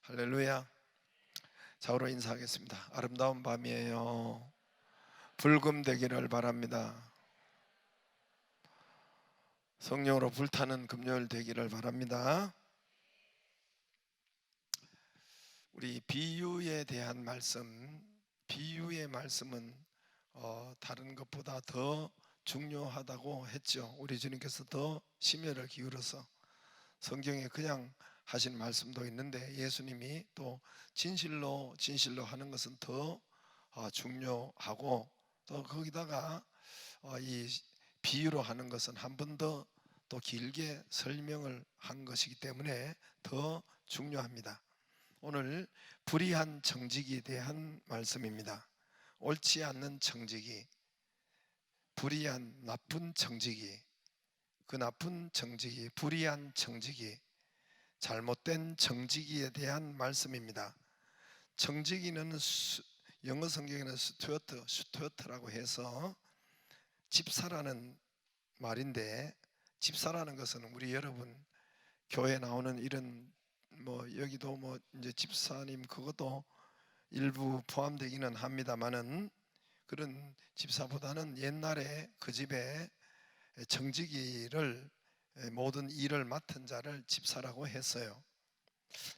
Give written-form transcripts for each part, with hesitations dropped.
할렐루야. 좌우로 인사하겠습니다. 아름다운 밤이에요. 불금 되기를 바랍니다. 성령으로 불타는 금요일 되기를 바랍니다. 우리 비유에 대한 말씀, 비유의 말씀은 다른 것보다 더 중요하다고 했죠. 우리 주님께서 더 심혈을 기울여서 성경에 그냥 하신 말씀도 있는데, 예수님이 또 진실로 하는 것은 더 중요하고, 또 거기다가 이 비유로 하는 것은 한 번 더 또 길게 설명을 한 것이기 때문에 더 중요합니다. 오늘 불의한 청지기에 대한 말씀입니다. 옳지 않는 청지기, 불의한 나쁜 청지기, 그 나쁜 청지기, 불의한 청지기, 잘못된 청지기에 대한 말씀입니다. 청지기는 영어 성경에는 스튜어트라고 해서 집사라는 말인데, 집사라는 것은 우리 여러분 교회 나오는 이런 여기도 이제 집사님 그것도 일부 포함되기는 합니다만은, 그런 집사보다는 옛날에 그 집에 청지기를, 모든 일을 맡은 자를 집사라고 했어요.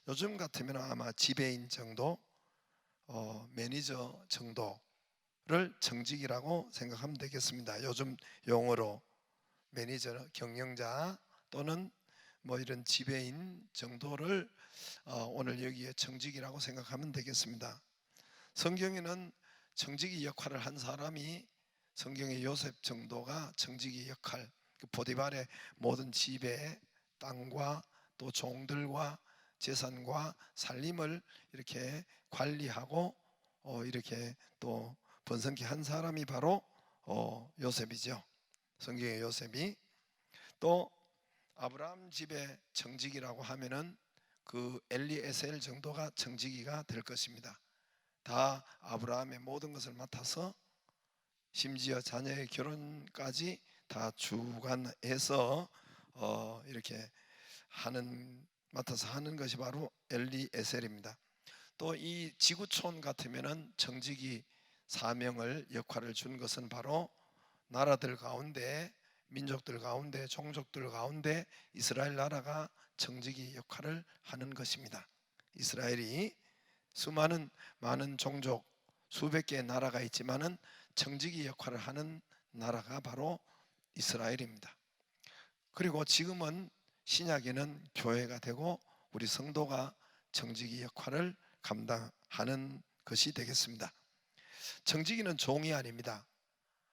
요즘 같으면 아마 지배인 정도, 매니저 정도를 청지기라고 생각하면 되겠습니다. 요즘 용어로 매니저, 경영자 또는 이런 지배인 정도를 오늘 여기에 청지기라고 생각하면 되겠습니다. 성경에는 청지기 역할을 한 사람이, 성경의 요셉 정도가 청지기 역할, 보디발의 모든 집에 땅과 또 종들과 재산과 살림을 이렇게 관리하고 이렇게 또 번성케 한 사람이 바로 요셉이죠. 성경의 요셉이. 또 아브라함 집의 청지기라고 하면은 그 엘리에셀 정도가 청지기가 될 것입니다. 다 아브라함의 모든 것을 맡아서 심지어 자녀의 결혼까지 다 주관해서 이렇게 맡아서 하는 것이 바로 엘리에셀입니다. 또 이 지구촌 같으면은 청지기 사명을, 역할을 준 것은 바로 나라들 가운데, 민족들 가운데, 종족들 가운데 이스라엘 나라가 청지기 역할을 하는 것입니다. 이스라엘이 많은 종족, 수백 개의 나라가 있지만은 청지기 역할을 하는 나라가 바로 이스라엘입니다. 그리고 지금은 신약에는 교회가 되고 우리 성도가 청지기 역할을 감당하는 것이 되겠습니다. 청지기는 종이 아닙니다.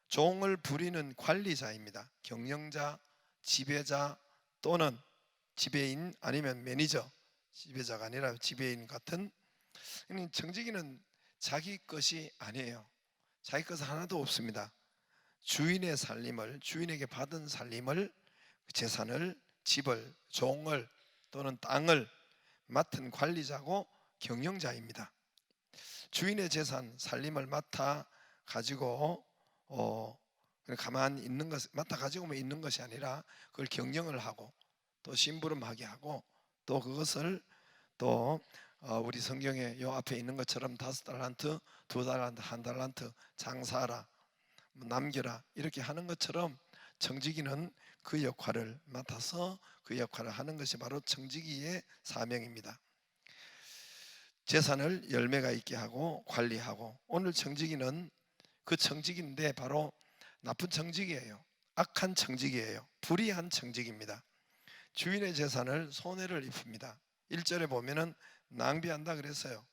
종을 부리는 관리자입니다. 경영자, 지배자 또는 지배인, 아니면 매니저, 지배자가 아니라 지배인 같은. 청지기는 자기 것이 아니에요. 자기 것은 하나도 없습니다. 주인에게 받은 살림을, 재산을, 집을, 종을 또는 땅을 맡은 관리자고 경영자입니다. 주인의 재산, 살림을 맡아 가지고 가만히 있는 것, 맡아 가지고만 있는 것이 아니라 그걸 경영을 하고 또 심부름하게 하고, 또 그것을 또 우리 성경에 요 앞에 있는 것처럼 5달란트, 2달란트, 1달란트 장사하라, 남겨라 이렇게 하는 것처럼 청지기는 그 역할을 맡아서 그 역할을 하는 것이 바로 청지기의 사명입니다. 재산을 열매가 있게 하고 관리하고, 오늘 청지기는 그 청지기인데 바로 나쁜 청지기예요. 악한 청지기예요. 불의한 청지기입니다. 주인의 재산을 손해를 입힙니다. 1절에 보면은 낭비한다 그랬어요.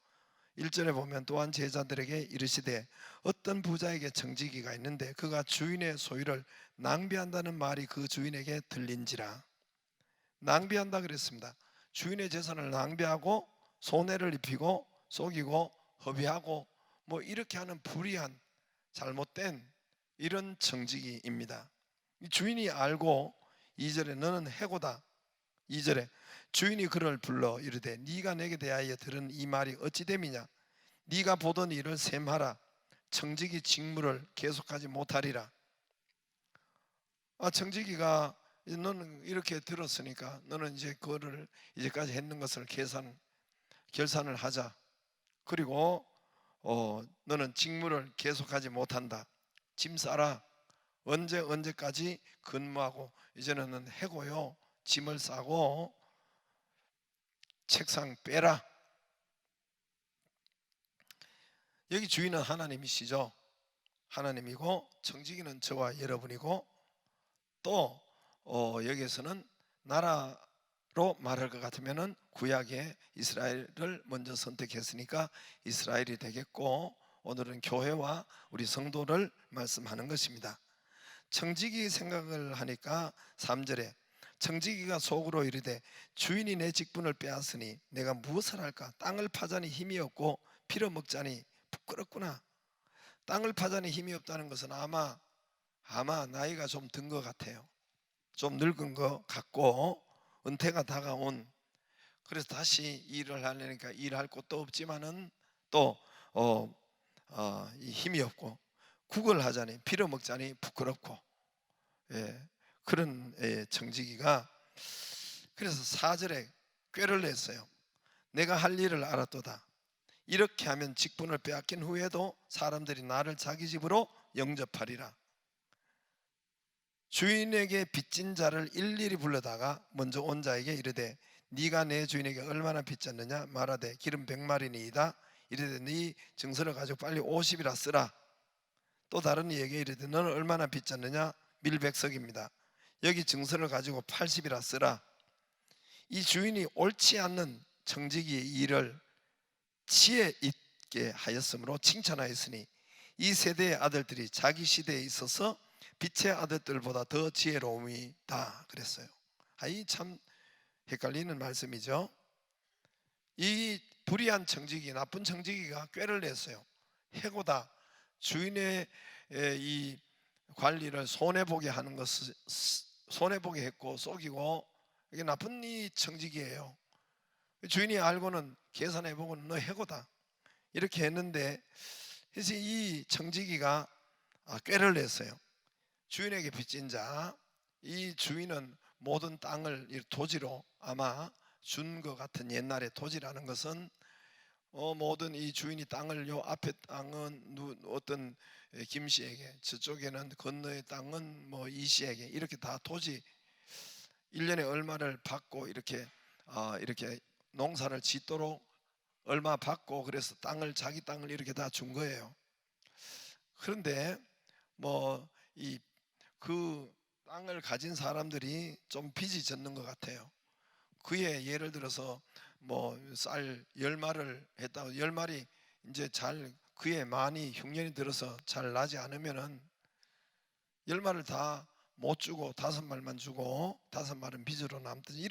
1절에 보면 또한 제자들에게 이르시되, 어떤 부자에게 청지기가 있는데 그가 주인의 소유를 낭비한다는 말이 그 주인에게 들린지라. 낭비한다 그랬습니다. 주인의 재산을 낭비하고 손해를 입히고 속이고 허비하고 이렇게 하는 불의한, 잘못된 이런 청지기입니다. 주인이 알고 2절에 너는 해고다. 2절에 주인이 그를 불러 이르되, 네가 내게 대하여 들은 이 말이 어찌 됨이냐? 네가 보던 일을 셈하라. 청지기 직무를 계속하지 못하리라. 청지기가 너는 이렇게 들었으니까 너는 이제 그거를 이제까지 했는 것을 결산을 하자. 그리고 너는 직무를 계속하지 못한다. 짐 싸라. 언제까지 근무하고 이제는 해고요. 짐을 싸고 책상 빼라. 여기 주인은 하나님이시죠. 하나님이고 청지기는 저와 여러분이고, 또 여기에서는 나라로 말할 것 같으면은 구약에 이스라엘을 먼저 선택했으니까 이스라엘이 되겠고, 오늘은 교회와 우리 성도를 말씀하는 것입니다. 청지기 생각을 하니까 3절에 청지기가 속으로 이르되 주인이 내 직분을 빼앗으니 내가 무엇을 할까? 땅을 파자니 힘이 없고 빌어 먹자니 부끄럽구나. 땅을 파자니 힘이 없다는 것은 아마 나이가 좀 든 것 같아요. 좀 늙은 것 같고 은퇴가 다가온, 그래서 다시 일을 하려니까 일할 곳도 없지만은 또 이 힘이 없고 국을 하자니 빌어 먹자니 부끄럽고, 그런 청지기가, 그래서 4절에 꾀를 냈어요. 내가 할 일을 알았도다. 이렇게 하면 직분을 빼앗긴 후에도 사람들이 나를 자기 집으로 영접하리라. 주인에게 빚진 자를 일일이 불러다가 먼저 온 자에게 이르되 네가 내 주인에게 얼마나 빚졌느냐 말하되 기름 100마리니이다. 이르되 네 증서를 가지고 빨리 50이라 쓰라. 또 다른 이에게 이르되 너는 얼마나 빚졌느냐 밀 100석입니다. 여기 증서를 가지고 80이라 쓰라. 이 주인이 옳지 않는 청지기의 일을 지혜 있게 하였으므로 칭찬하였으니 이 세대의 아들들이 자기 시대에 있어서 빛의 아들들보다 더 지혜로움이다 그랬어요. 이 참 헷갈리는 말씀이죠. 이 불의한 청지기, 나쁜 청지기가 꾀를 냈어요. 해고다. 주인의 이 관리를 손해보게 하는 것을 손해보게 했고 속이고, 이게 나쁜 이 청지기예요. 주인이 알고는 계산해보고는 너 해고다 이렇게 했는데, 그래서 이 청지기가 꾀를 냈어요. 주인에게 빚진 자, 이 주인은 모든 땅을 토지로 아마 준 것 같은, 옛날에 토지라는 것은 모든 이 주인이 땅을, 요 앞에 땅은 어떤 김 씨에게, 저쪽에는 건너의 땅은 뭐 이 씨에게, 이렇게 다 토지 1년에 얼마를 받고 이렇게 농사를 짓도록 얼마 받고, 그래서 자기 땅을 이렇게 다 준 거예요. 그런데 그 땅을 가진 사람들이 좀 빚이 졌는 것 같아요. 그의 예를 들어서 쌀 10마리를 했다고 10마리 이제 그의 많이 흉년이 들어서 잘 나지 않으면은 10마리를 다 못 주고 5마리만 주고 5마리는 빚으로 남듯이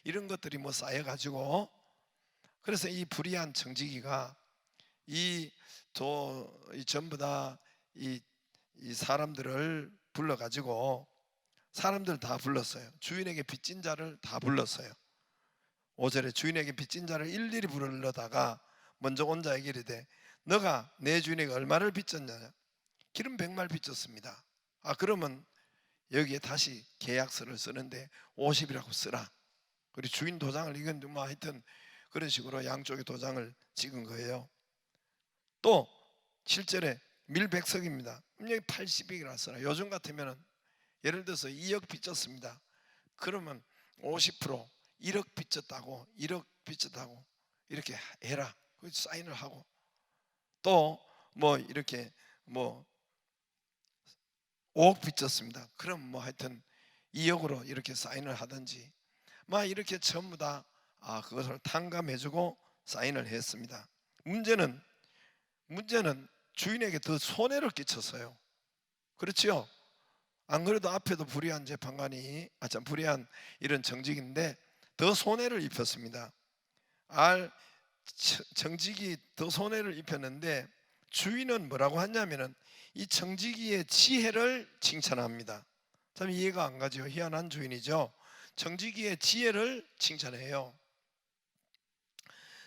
이런 것들이 쌓여가지고, 그래서 이 불의한 청지기가 전부 다 이 사람들을 불러가지고, 사람들 다 불렀어요. 주인에게 빚진 자를 다 불렀어요. 5절에 주인에게 빚진 자를 일일이 불러다가 먼저 온 자에게 이르되 너가 내 주인에게 얼마를 빚졌느냐. 기름 100마리 빚졌습니다. 그러면 여기에 다시 계약서를 쓰는데 50이라고 쓰라. 그리고 주인 도장을, 이건 하여튼 그런 식으로 양쪽에 도장을 찍은 거예요. 또 7절에 밀 100석입니다. 여기 80이라 써라. 요즘 같으면 예를 들어서 2억 빚졌습니다. 그러면 50% 1억 빚졌다고, 1억 빚졌다고 이렇게 해라. 사인을 하고, 또 이렇게 5억 빚졌습니다. 그럼 하여튼 2억으로 이렇게 사인을 하든지 이렇게 전부 다 그것을 탕감해주고 사인을 했습니다. 문제는 주인에게 더 손해를 끼쳤어요. 그렇죠? 안 그래도 앞에도 불의한 재판관이 불의한 이런 정직인데 더 손해를 입혔습니다. 정직이 더 손해를 입혔는데 주인은 뭐라고 하냐면은 이 정직이의 지혜를 칭찬합니다. 참 이해가 안 가죠. 희한한 주인이죠. 정직이의 지혜를 칭찬해요.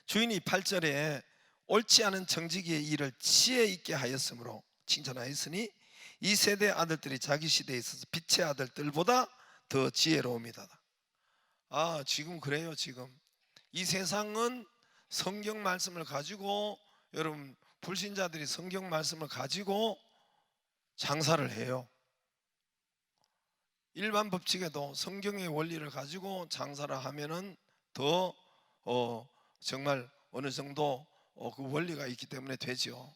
주인이 8절에 옳지 않은 정직이의 일을 지혜 있게 하였으므로 칭찬하였으니 이 세대 아들들이 자기 시대에 있어서 빛의 아들들보다 더 지혜로움이다. 지금 그래요. 지금 이 세상은 성경 말씀을 가지고, 여러분 불신자들이 성경 말씀을 가지고 장사를 해요. 일반 법칙에도 성경의 원리를 가지고 장사를 하면은 더 정말 어느 정도 그 원리가 있기 때문에 되죠.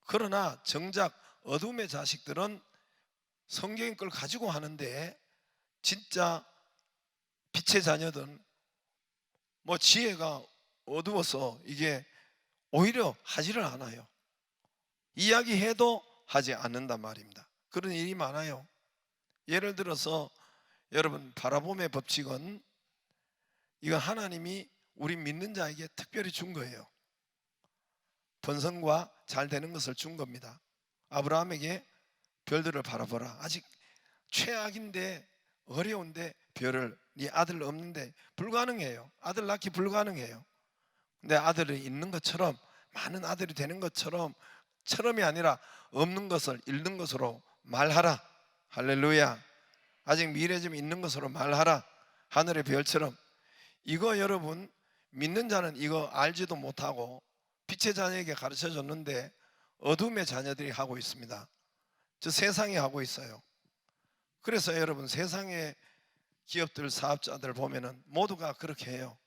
그러나 정작 어둠의 자식들은 성경의 걸 가지고 하는데, 진짜 빛의 자녀들은 뭐 지혜가 어두워서 이게 오히려 하지를 않아요. 이야기해도 하지 않는단 말입니다. 그런 일이 많아요. 예를 들어서 여러분, 바라봄의 법칙은 이건 하나님이 우리 믿는 자에게 특별히 준 거예요. 번성과 잘 되는 것을 준 겁니다. 아브라함에게 별들을 바라보라. 아직 최악인데, 어려운데 별을, 네 아들 없는데 불가능해요. 아들 낳기 불가능해요. 근데 아들이 있는 것처럼, 많은 아들이 되는 것처럼, 처럼이 아니라 없는 것을 있는 것으로 말하라. 할렐루야. 아직 미래 좀 있는 것으로 말하라. 하늘의 별처럼. 이거 여러분, 믿는 자는 이거 알지도 못하고 빛의 자녀에게 가르쳐 줬는데 어둠의 자녀들이 하고 있습니다. 저 세상이 하고 있어요. 그래서 여러분, 세상의 기업들, 사업자들 보면은 모두가 그렇게 해요.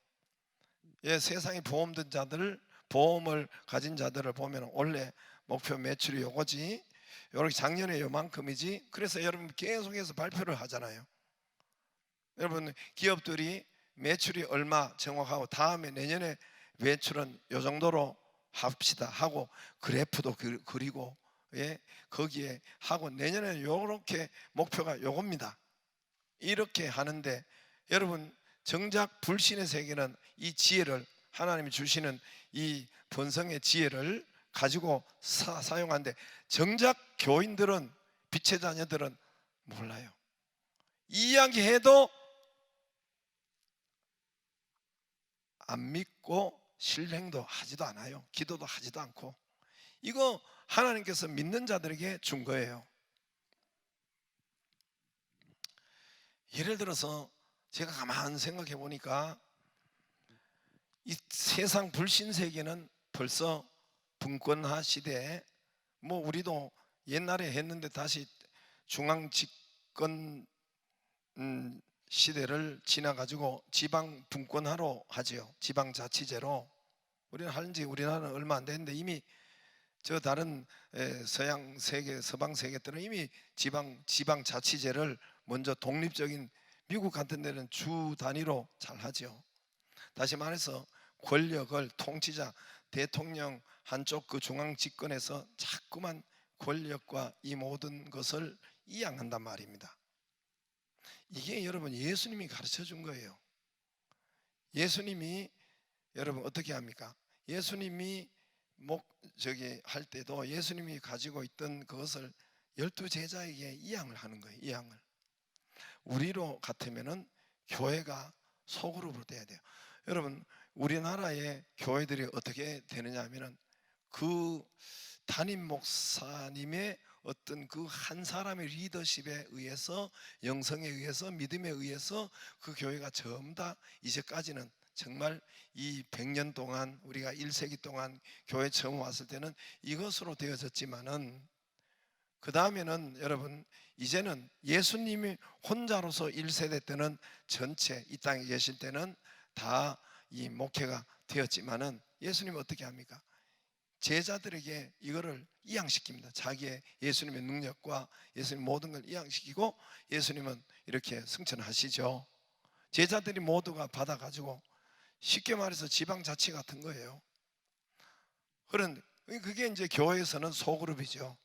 예, 세상의 보험 든 자들, 보험을 가진 자들을 보면 원래 목표 매출이 요거지, 요렇게 작년에 요만큼이지. 그래서 여러분 계속해서 발표를 하잖아요. 여러분, 기업들이 매출이 얼마 정확하고 다음에 내년에 매출은 요 정도로 합시다 하고 그래프도 그리고, 예, 거기에 하고 내년에 요렇게 목표가 요겁니다. 이렇게 하는데, 여러분 정작 불신의 세계는 이 지혜를, 하나님이 주시는 이 본성의 지혜를 가지고 사용하는데, 정작 교인들은, 빛의 자녀들은 몰라요. 이야기해도 안 믿고 실행도 하지도 않아요. 기도도 하지도 않고. 이거 하나님께서 믿는 자들에게 준 거예요. 예를 들어서 제가 가만히 생각해 보니까 이 세상 불신 세계는 벌써 분권화 시대에, 뭐 우리도 옛날에 했는데 다시 중앙 집권 시대를 지나가지고 지방 분권화로 하지요. 지방자치제로. 우리는 하는지 우리나라는 얼마 안 됐는데 이미 저 다른 서양 세계, 서방 세계들은 이미 지방자치제를 먼저 독립적인, 미국 같은 데는 주 단위로 잘 하죠. 다시 말해서 권력을 통치자, 대통령 한쪽 그 중앙 집권에서 자꾸만 권력과 이 모든 것을 이양한단 말입니다. 이게 여러분 예수님이 가르쳐 준 거예요. 예수님이 여러분 어떻게 합니까? 예수님이 할 때도 예수님이 가지고 있던 그것을 12제자에게 이양을 하는 거예요. 이양을. 우리로 같으면은 교회가 소그룹으로 돼야 돼요. 여러분, 우리나라의 교회들이 어떻게 되느냐 하면은 그 담임 목사님의 어떤 그 한 사람의 리더십에 의해서, 영성에 의해서, 믿음에 의해서 그 교회가 전부 다 이제까지는 정말 이 100년 동안, 우리가 1세기 동안 교회 처음 왔을 때는 이것으로 되어졌지만은, 그 다음에는 여러분 이제는 예수님이 혼자로서 1세대 때는 전체 이 땅에 계실 때는 다 이 목회가 되었지만은, 예수님은 어떻게 합니까? 제자들에게 이거를 이양시킵니다. 자기의 예수님의 능력과 예수님 모든 걸 이양시키고 예수님은 이렇게 승천하시죠. 제자들이 모두가 받아가지고 쉽게 말해서 지방자치 같은 거예요. 그게 이제 교회에서는 소그룹이죠.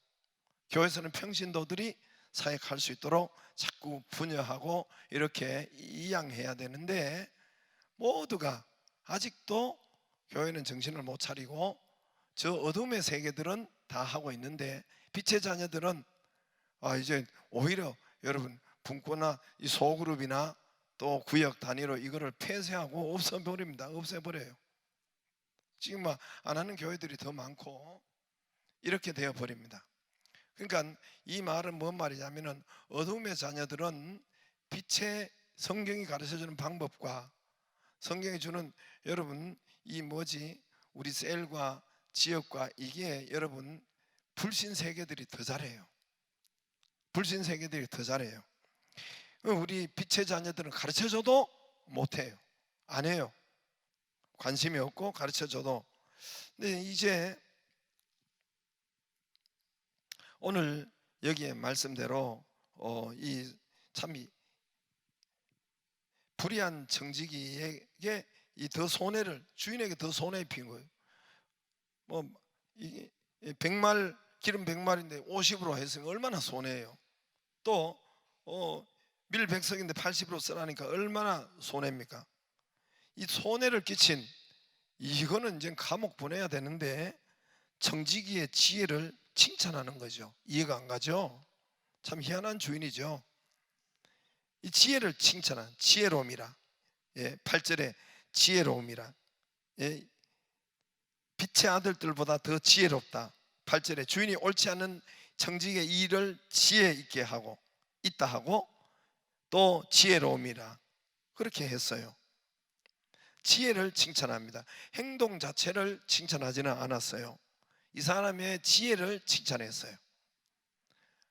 교회에서는 평신도들이 사역할 수 있도록 자꾸 분여하고 이렇게 이양해야 되는데, 모두가 아직도 교회는 정신을 못 차리고 저 어둠의 세계들은 다 하고 있는데, 빛의 자녀들은 이제 오히려 여러분 분권화, 이 소그룹이나 또 구역 단위로 이거를 폐쇄하고 없애버립니다. 없애버려요. 지금 안 하는 교회들이 더 많고 이렇게 되어 버립니다. 그러니까 이 말은 뭔 말이냐면은, 어둠의 자녀들은 빛의 성경이 가르쳐주는 방법과 성경이 주는 여러분 이 뭐지? 우리 셀과 지역과 이게 여러분 불신 세계들이 더 잘해요. 불신 세계들이 더 잘해요. 우리 빛의 자녀들은 가르쳐줘도 못해요. 안 해요. 관심이 없고 가르쳐줘도. 근데 이제 오늘 여기에 말씀대로 이 참 불의한 청지기에게 이 더 손해를, 주인에게 더 손해 입힌 거예요. 뭐 이게 100말 기름 100말인데 50으로 했으면 얼마나 손해예요. 또 밀 100석인데 80으로 쓰라니까 얼마나 손해입니까? 이 손해를 끼친, 이거는 이제 감옥 보내야 되는데 청지기의 지혜를 칭찬하는 거죠. 이해가 안 가죠? 참 희한한 주인이죠. 이 지혜를 칭찬한, 지혜로움이라. 8절에 지혜로움이라. 빛의 아들들보다 더 지혜롭다. 8절에 주인이 옳지 않은 청지기의 일을 지혜 있게 하고 있다 하고 또 지혜로움이라 그렇게 했어요. 지혜를 칭찬합니다. 행동 자체를 칭찬하지는 않았어요. 이 사람의 지혜를 칭찬했어요.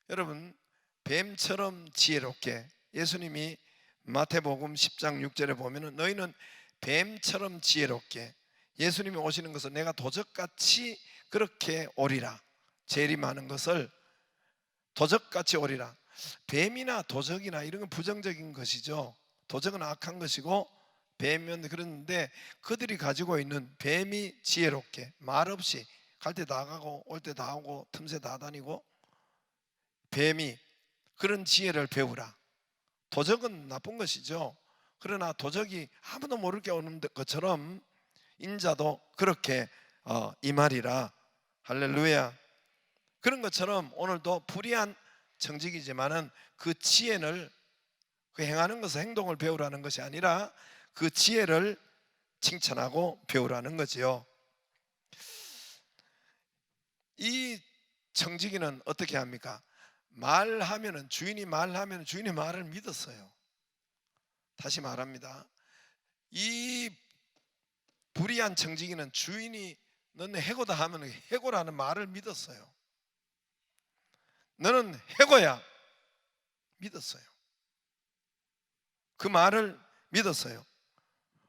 여러분, 뱀처럼 지혜롭게, 예수님이 마태복음 10장 6절에 보면은 너희는 뱀처럼 지혜롭게, 예수님이 오시는 것을 내가 도적같이 그렇게 오리라, 재림하는 것을 도적같이 오리라. 뱀이나 도적이나 이런 건 부정적인 것이죠. 도적은 악한 것이고 뱀은 그런데 그들이 가지고 있는, 뱀이 지혜롭게 말없이 갈 때 나가고 올 때 나오고 틈새 다 다니고, 뱀이 그런 지혜를 배우라. 도적은 나쁜 것이죠. 그러나 도적이 아무도 모를 게 오는 것처럼 인자도 그렇게 임하리라. 할렐루야. 그런 것처럼 오늘도 불의한 청직이지만은 그 지혜를, 그 행하는 것을, 행동을 배우라는 것이 아니라 그 지혜를 칭찬하고 배우라는 거지요. 이 청지기는 어떻게 합니까? 말하면은, 주인이 말하면 주인의 말을 믿었어요. 다시 말합니다. 이 불의한 청지기는 주인이 너는 해고다 하면 해고라는 말을 믿었어요. 너는 해고야, 믿었어요. 그 말을 믿었어요.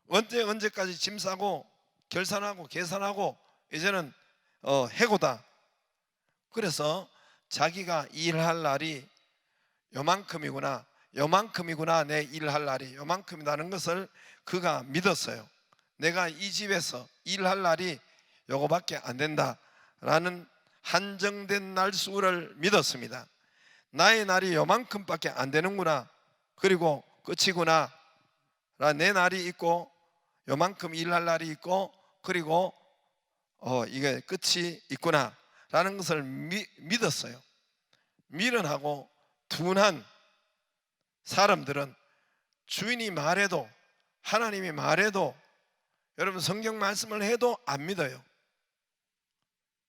언제까지 짐 싸고 결산하고 계산하고 이제는 해고다. 그래서 자기가 일할 날이 요만큼이구나, 요만큼이구나, 내 일할 날이 요만큼이라는 것을 그가 믿었어요. 내가 이 집에서 일할 날이 요거밖에 안 된다라는 한정된 날수를 믿었습니다. 나의 날이 요만큼밖에 안 되는구나, 그리고 끝이구나, 내 날이 있고 요만큼 일할 날이 있고 그리고 이게 끝이 있구나 라는 것을 믿었어요. 미련하고 둔한 사람들은 주인이 말해도, 하나님이 말해도, 여러분 성경 말씀을 해도 안 믿어요.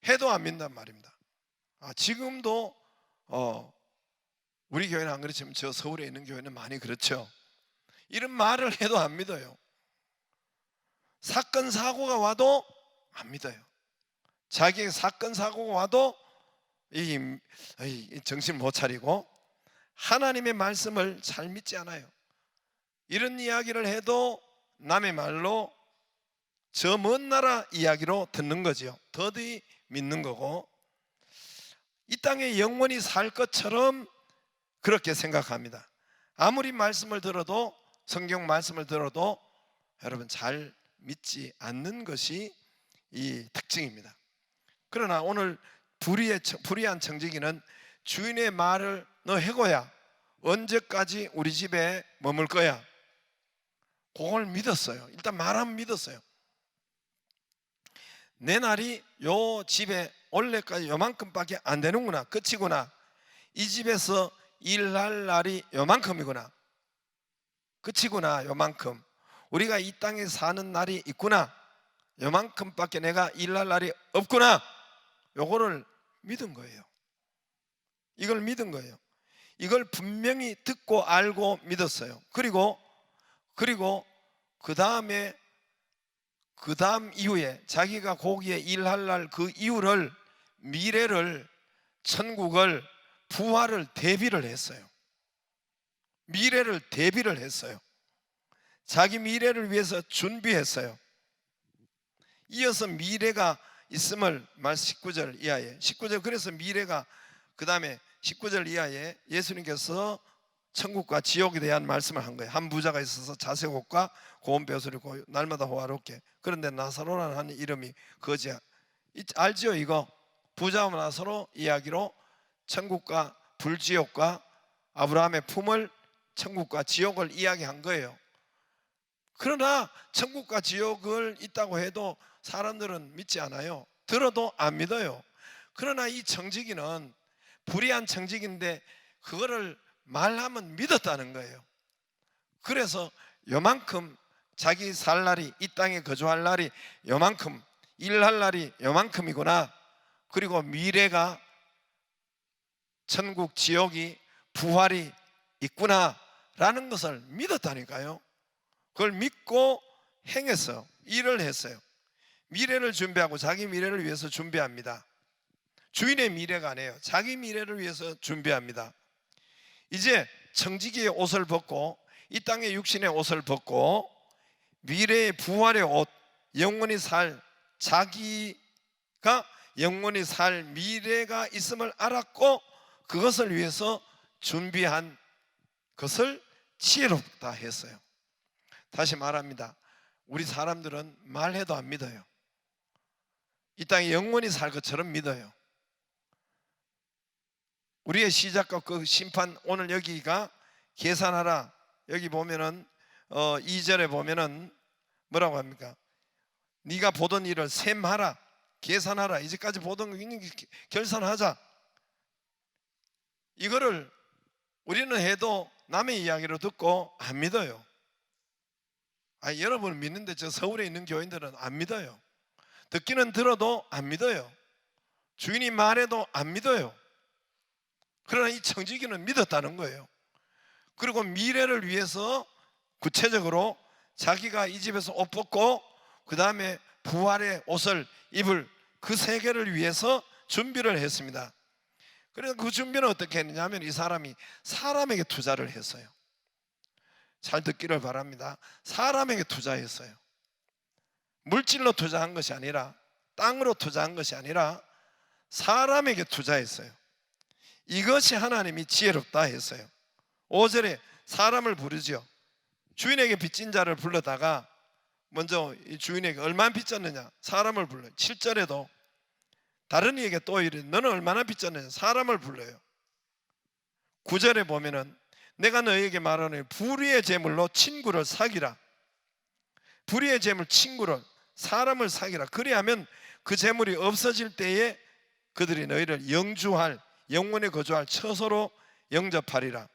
해도 안 믿는단 말입니다. 지금도 우리 교회는 안 그렇지만 저 서울에 있는 교회는 많이 그렇죠. 이런 말을 해도 안 믿어요. 사건 사고가 와도 안 믿어요. 자기의 사건 사고가 와도 정신 못 차리고 하나님의 말씀을 잘 믿지 않아요. 이런 이야기를 해도 남의 말로, 저 먼 나라 이야기로 듣는 거지요. 더디 믿는 거고, 이 땅에 영원히 살 것처럼 그렇게 생각합니다. 아무리 말씀을 들어도, 성경 말씀을 들어도 여러분 잘 믿지 않는 것이 이 특징입니다. 그러나 오늘 불의한 청지기는 주인의 말을, 너 해고야, 언제까지 우리 집에 머물 거야, 그걸 믿었어요. 일단 말하면 믿었어요. 내 날이 요 집에 올해까지 요만큼밖에 안 되는구나, 끝이구나, 이 집에서 일할 날이 요만큼이구나, 끝이구나, 요만큼, 우리가 이 땅에 사는 날이 있구나, 요만큼밖에 내가 일할 날이 없구나, 요거를 믿은 거예요. 이걸 믿은 거예요. 이걸 분명히 듣고 알고 믿었어요. 그리고 그 다음에 그 다음 이후에 자기가 거기에 일할 날 그 이후를, 미래를, 천국을, 부활을 대비를 했어요. 미래를 대비를 했어요. 자기 미래를 위해서 준비했어요. 이어서 미래가 있음을 19절 이하에, 19절, 그래서 미래가, 그 다음에 19절 이하에 예수님께서 천국과 지옥에 대한 말씀을 한 거예요. 한 부자가 있어서 자색 옷과 고운 벼슬을 입고 날마다 호화롭게. 그런데 나사로라는 한 이름이 거지야. 알지요? 이거 부자와 나사로 이야기로 천국과 불지옥과 아브라함의 품을, 천국과 지옥을 이야기한 거예요. 그러나 천국과 지옥을 있다고 해도 사람들은 믿지 않아요. 들어도 안 믿어요. 그러나 이 청지기는 불의한 청지기인데 그거를 말하면 믿었다는 거예요. 그래서 요만큼 자기 살 날이, 이 땅에 거주할 날이 요만큼, 일할 날이 요만큼이구나, 그리고 미래가 천국, 지옥이, 부활이 있구나 라는 것을 믿었다니까요. 그걸 믿고 행했어요. 일을 했어요. 미래를 준비하고 자기 미래를 위해서 준비합니다. 주인의 미래가 아니에요. 자기 미래를 위해서 준비합니다. 이제 청지기의 옷을 벗고, 이 땅의 육신의 옷을 벗고 미래의 부활의 옷, 영원히 살, 자기가 영원히 살 미래가 있음을 알았고 그것을 위해서 준비한 것을 지혜롭다 했어요. 다시 말합니다. 우리 사람들은 말해도 안 믿어요. 이 땅에 영원히 살 것처럼 믿어요. 우리의 시작과 그 심판, 오늘 여기가 계산하라. 여기 보면은 2절에 보면은 뭐라고 합니까? 네가 보던 일을 셈하라, 계산하라. 이제까지 보던 거 결산하자. 이거를 우리는 해도 남의 이야기로 듣고 안 믿어요. 여러분을 믿는데 저 서울에 있는 교인들은 안 믿어요. 듣기는 들어도 안 믿어요. 주인이 말해도 안 믿어요. 그러나 이 청지기는 믿었다는 거예요. 그리고 미래를 위해서 구체적으로 자기가 이 집에서 옷 벗고 그 다음에 부활의 옷을 입을 그 세계를 위해서 준비를 했습니다. 그래서 그 준비는 어떻게 했느냐면 이 사람이 사람에게 투자를 했어요. 잘 듣기를 바랍니다. 사람에게 투자했어요. 물질로 투자한 것이 아니라, 땅으로 투자한 것이 아니라 사람에게 투자했어요. 이것이 하나님이 지혜롭다 했어요. 5절에 사람을 부르지요. 주인에게 빚진 자를 불러다가 먼저 이 주인에게 얼마나 빚졌느냐, 사람을 불러요. 7절에도 다른 이에게 또 이래, 너는 얼마나 빚졌느냐, 사람을 불러요. 9절에 보면은 내가 너에게 말하노니 불의의 재물로 친구를 사기라. 불의의 재물, 친구를, 사람을 사기라. 그리하면 그 재물이 없어질 때에 그들이 너희를 영주할, 영원히 거주할 처소로 영접하리라.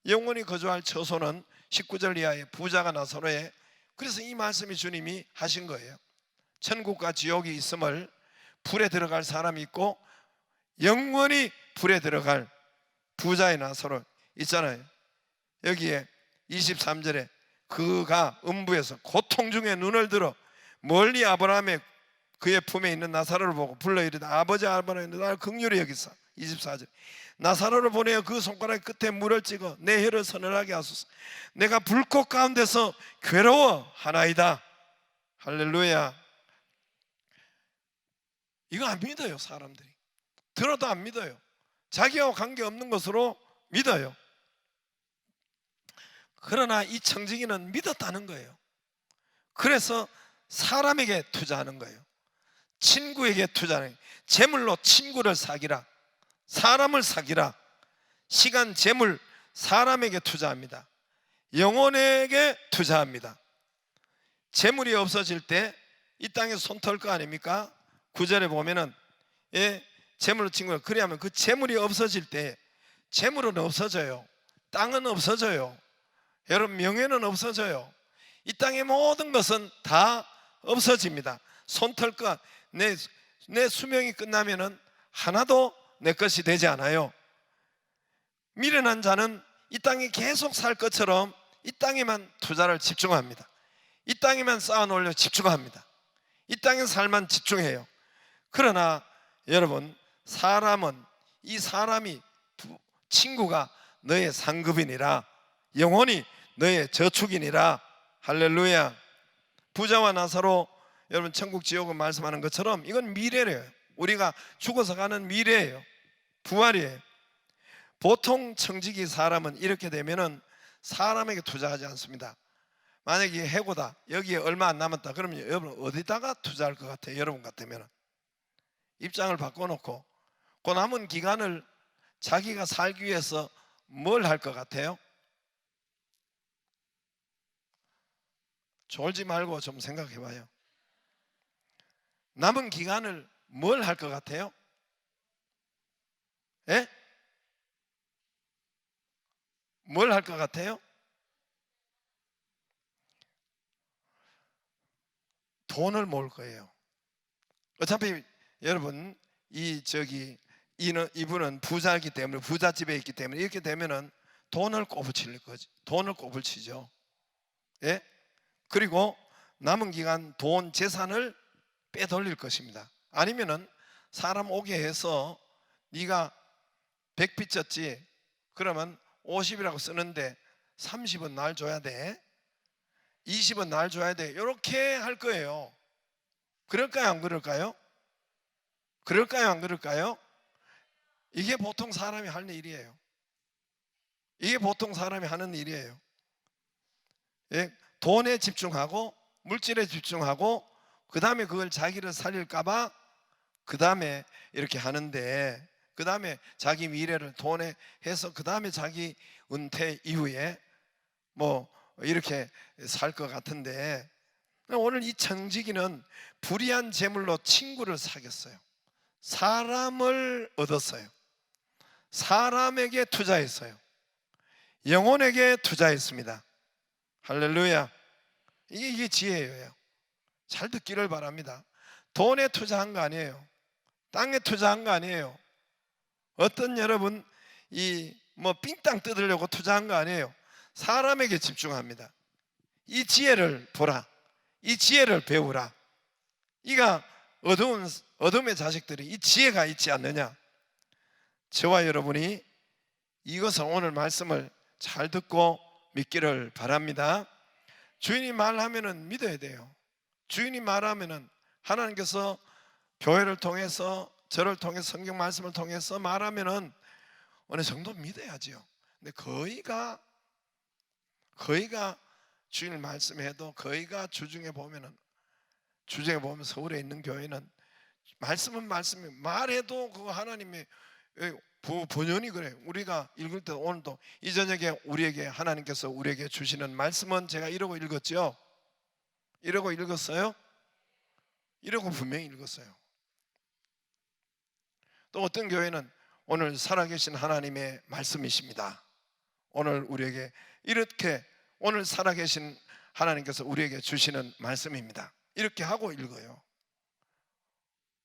영원히 거주할 처소는 19절 이하에 부자가 나사로에, 그래서 이 말씀이 주님이 하신 거예요. 천국과 지옥이 있음을, 불에 들어갈 사람이 있고 영원히 불에 들어갈 부자의 나사로 있잖아요. 여기에 23절에 그가 음부에서 고통 중에 눈을 들어 멀리 아브라함의 그의 품에 있는 나사로를 보고 불러 이르되 아버지 아브라함이 나를 긍휼히 여기사. 24절 나사로를 보내어 그 손가락 끝에 물을 찍어 내 혀를 서늘하게 하소서. 내가 불꽃 가운데서 괴로워하나이다. 할렐루야. 이거 안 믿어요. 사람들이 들어도 안 믿어요. 자기와 관계없는 것으로 믿어요. 그러나 이 청지기는 믿었다는 거예요. 그래서 사람에게 투자하는 거예요. 친구에게 투자하는 거예요. 재물로 친구를 사기라. 사람을 사기라. 시간, 재물, 사람에게 투자합니다. 영혼에게 투자합니다. 재물이 없어질 때 이 땅에서 손 털 거 아닙니까? 9절에 보면은 재물로 친구를, 그리하면 그 재물이 없어질 때, 재물은 없어져요. 땅은 없어져요. 여러분 명예는 없어져요. 이 땅의 모든 것은 다 없어집니다. 손 털 것, 내 수명이 끝나면은 하나도 내 것이 되지 않아요. 미련한 자는 이 땅에 계속 살 것처럼 이 땅에만 투자를 집중합니다. 이 땅에만 쌓아놓으려 집중합니다. 이 땅의 삶만 집중해요. 그러나 여러분, 사람은, 이 사람이, 친구가 너의 상급이니라, 영혼이 너의 저축이니라. 할렐루야. 부자와 나사로, 여러분 천국 지옥은 말씀하는 것처럼 이건 미래래요. 우리가 죽어서 가는 미래예요. 부활이에요. 보통 청지기 사람은 이렇게 되면은 사람에게 투자하지 않습니다. 만약에 해고다, 여기에 얼마 안 남았다, 그러면 여러분 어디다가 투자할 것 같아요? 여러분 같으면 입장을 바꿔놓고 그 남은 기간을 자기가 살기 위해서 뭘 할 것 같아요? 졸지 말고 좀 생각해 봐요. 남은 기간을 뭘 할 것 같아요? 예? 뭘 할 것 같아요? 돈을 모을 거예요. 어차피 여러분, 이분은 부자이기 때문에, 부잣집에 있기 때문에 이렇게 되면은 돈을 꼬부칠 거지. 돈을 꼬부치죠. 예? 그리고 남은 기간 돈, 재산을 빼돌릴 것입니다. 아니면은 사람 오게 해서 네가 100 빚졌지? 그러면 50이라고 쓰는데 30은 날 줘야 돼, 20은 날 줘야 돼, 이렇게 할 거예요. 그럴까요? 안 그럴까요? 그럴까요? 안 그럴까요? 이게 보통 사람이 하는 일이에요. 이게 보통 사람이 하는 일이에요. 예? 돈에 집중하고 물질에 집중하고 그 다음에 그걸 자기를 살릴까봐 그 다음에 이렇게 하는데, 그 다음에 자기 미래를 돈에 해서 그 다음에 자기 은퇴 이후에 뭐 이렇게 살 것 같은데, 오늘 이 청지기는 불의한 재물로 친구를 사귀었어요. 사람을 얻었어요. 사람에게 투자했어요. 영혼에게 투자했습니다. 할렐루야. 이게 지혜예요. 잘 듣기를 바랍니다. 돈에 투자한 거 아니에요. 땅에 투자한 거 아니에요. 어떤 여러분 삥땅 뜯으려고 투자한 거 아니에요. 사람에게 집중합니다. 이 지혜를 보라. 이 지혜를 배우라. 이가 어둠의 자식들이 이 지혜가 있지 않느냐. 저와 여러분이 이것을, 오늘 말씀을 잘 듣고 믿기를 바랍니다. 주인이 말하면은 믿어야 돼요. 주인이 말하면은, 하나님께서 교회를 통해서, 저를 통해서, 성경 말씀을 통해서 말하면은 어느 정도 믿어야지요. 근데 거의가 주인을 말씀해도, 거의가 주중에 보면 서울에 있는 교회는 말씀은 말씀이, 말해도 그거 하나님의 본연이 그래. 우리가 읽을 때, 오늘도 이 저녁에 우리에게 하나님께서 우리에게 주시는 말씀은, 제가 이러고 읽었죠? 이러고 읽었어요? 이러고 분명히 읽었어요. 또 어떤 교회는 오늘 살아계신 하나님의 말씀이십니다. 오늘 우리에게 이렇게, 오늘 살아계신 하나님께서 우리에게 주시는 말씀입니다. 이렇게 하고 읽어요.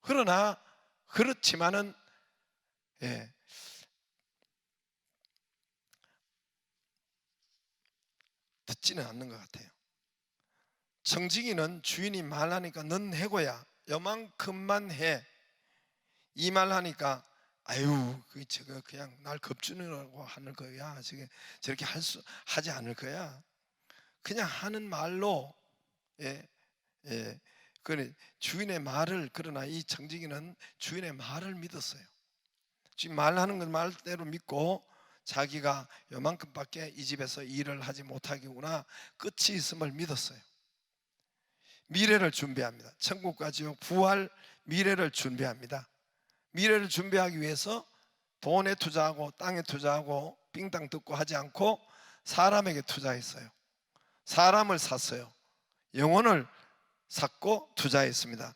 그러나 그렇지만은 듣지는 않는 것 같아요. 청지기는 주인이 말하니까 넌 해고야, 요만큼만 해, 이 말하니까 아유, 저거 그냥 날 겁주느라고 하는 거야, 저렇게 하지 않을 거야, 그냥 하는 말로. 그래, 주인의 말을. 그러나 이 청지기는 주인의 말을 믿었어요. 주인 말하는 건 말대로 믿고, 자기가 요만큼밖에 이 집에서 일을 하지 못하기구나, 끝이 있음을 믿었어요. 미래를 준비합니다. 천국과 지옥, 부활, 미래를 준비합니다. 미래를 준비하기 위해서 돈에 투자하고 땅에 투자하고 삥땅 뜯고 하지 않고 사람에게 투자했어요. 사람을 샀어요. 영혼을 샀고 투자했습니다.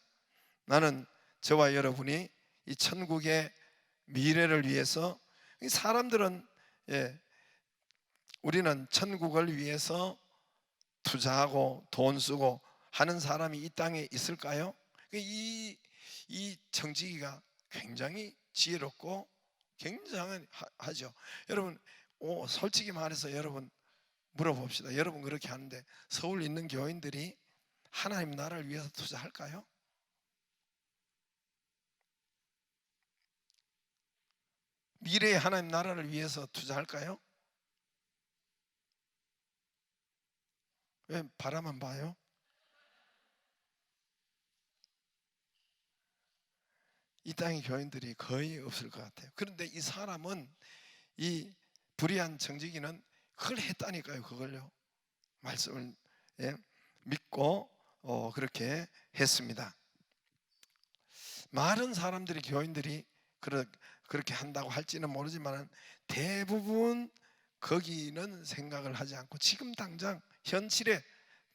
나는, 저와 여러분이 이 천국의 미래를 위해서, 사람들은 우리는 천국을 위해서 투자하고 돈 쓰고 하는 사람이 이 땅에 있을까요? 이 청지기가 굉장히 지혜롭고 굉장하죠. 여러분, 솔직히 말해서 여러분 물어봅시다. 여러분 그렇게 하는데 서울 있는 교인들이 하나님 나라를 위해서 투자할까요? 미래의 하나님 나라를 위해서 투자할까요? 왜 바라만 봐요? 이 땅의 교인들이 거의 없을 것 같아요. 그런데 이 사람은, 이 불의한 정직이는 그걸 했다니까요. 그걸요. 말씀을 믿고 그렇게 했습니다. 많은 사람들이, 교인들이 그렇게 한다고 할지는 모르지만 대부분 거기는 생각을 하지 않고 지금 당장 현실에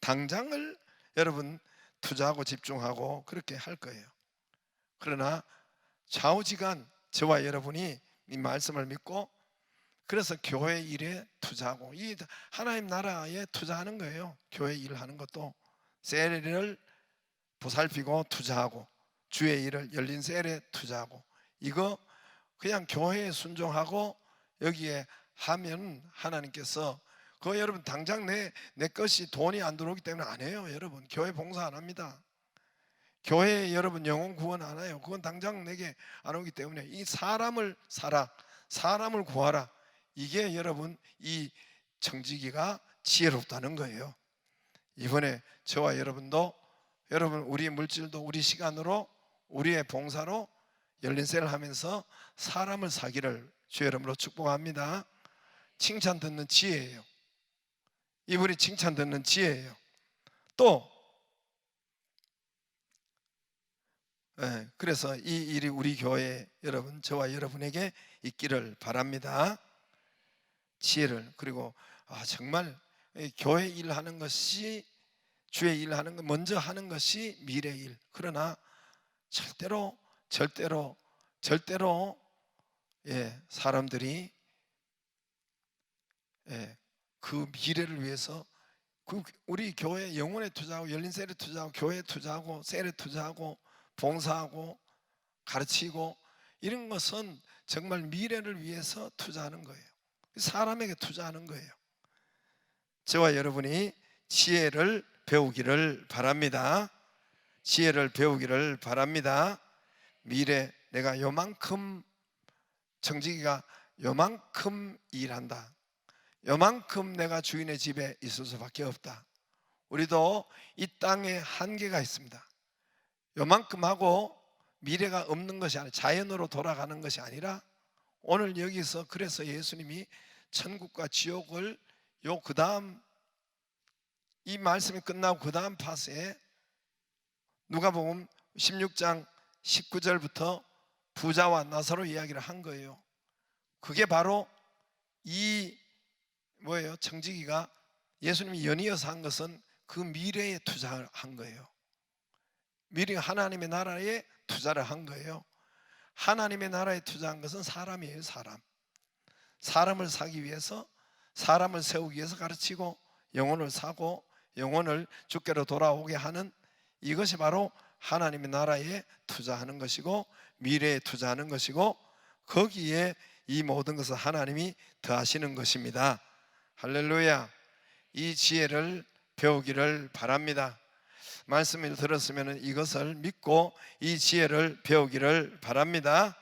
당장을 여러분 투자하고 집중하고 그렇게 할 거예요. 그러나 좌우지간 저와 여러분이 이 말씀을 믿고 그래서 교회 일에 투자하고 이 하나님 나라에 투자하는 거예요. 교회 일하는 것도 세례를 보살피고 투자하고 주의 일을 열린 세례 투자하고 이거 그냥 교회에 순종하고 여기에 하면 하나님께서 그거 여러분 당장 내 것이 돈이 안 들어오기 때문에 안 해요. 여러분 교회 봉사 안 합니다. 교회에 여러분 영혼 구원 안 해요. 그건 당장 내게 안 오기 때문에 이 사람을 사라, 사람을 구하라, 이게 여러분 이 청지기가 지혜롭다는 거예요. 이번에 저와 여러분도 여러분 우리의 물질도 우리 시간으로 우리의 봉사로 열린세를 하면서 사람을 사기를 주의 이름으로 축복합니다. 칭찬 듣는 지혜예요. 이분이 칭찬 듣는 지혜예요. 또 그래서 이 일이 우리 교회 여러분 저와 여러분에게 있기를 바랍니다. 지혜를. 그리고 정말 교회 일하는 것이 주의 일하는 것 먼저 하는 것이 미래 일. 그러나 절대로 사람들이 그 미래를 위해서 우리 교회 영혼에 투자하고 열린 세례 투자하고 교회에 투자하고 세례 투자하고 봉사하고 가르치고 이런 것은 정말 미래를 위해서 투자하는 거예요. 사람에게 투자하는 거예요. 저와 여러분이 지혜를 배우기를 바랍니다. 지혜를 배우기를 바랍니다. 미래 내가 요만큼 정직이가 요만큼 일한다, 요만큼 내가 주인의 집에 있을 수밖에 없다. 우리도 이 땅에 한계가 있습니다. 요만큼 하고 미래가 없는 것이 아니라 자연으로 돌아가는 것이 아니라 오늘 여기서 그래서 예수님이 천국과 지옥을 그 다음 이 말씀이 끝나고 그 다음 파스에 누가복음 16장 19절부터 부자와 나사로 이야기를 한 거예요. 그게 바로 이 뭐예요? 청지기가 예수님이 연이어서 한 것은 그 미래에 투자를 한 거예요. 미래 하나님의 나라에 투자를 한 거예요. 하나님의 나라에 투자한 것은 사람이에요. 사람을 사기 위해서, 사람을 세우기 위해서 가르치고 영혼을 사고 영혼을 주께로 돌아오게 하는 이것이 바로 하나님의 나라에 투자하는 것이고 미래에 투자하는 것이고 거기에 이 모든 것을 하나님이 더하시는 것입니다. 할렐루야. 이 지혜를 배우기를 바랍니다. 말씀을 들었으면 이것을 믿고 이 지혜를 배우기를 바랍니다.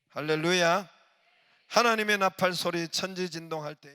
할렐루야. 하나님의 나팔 소리 천지진동할 때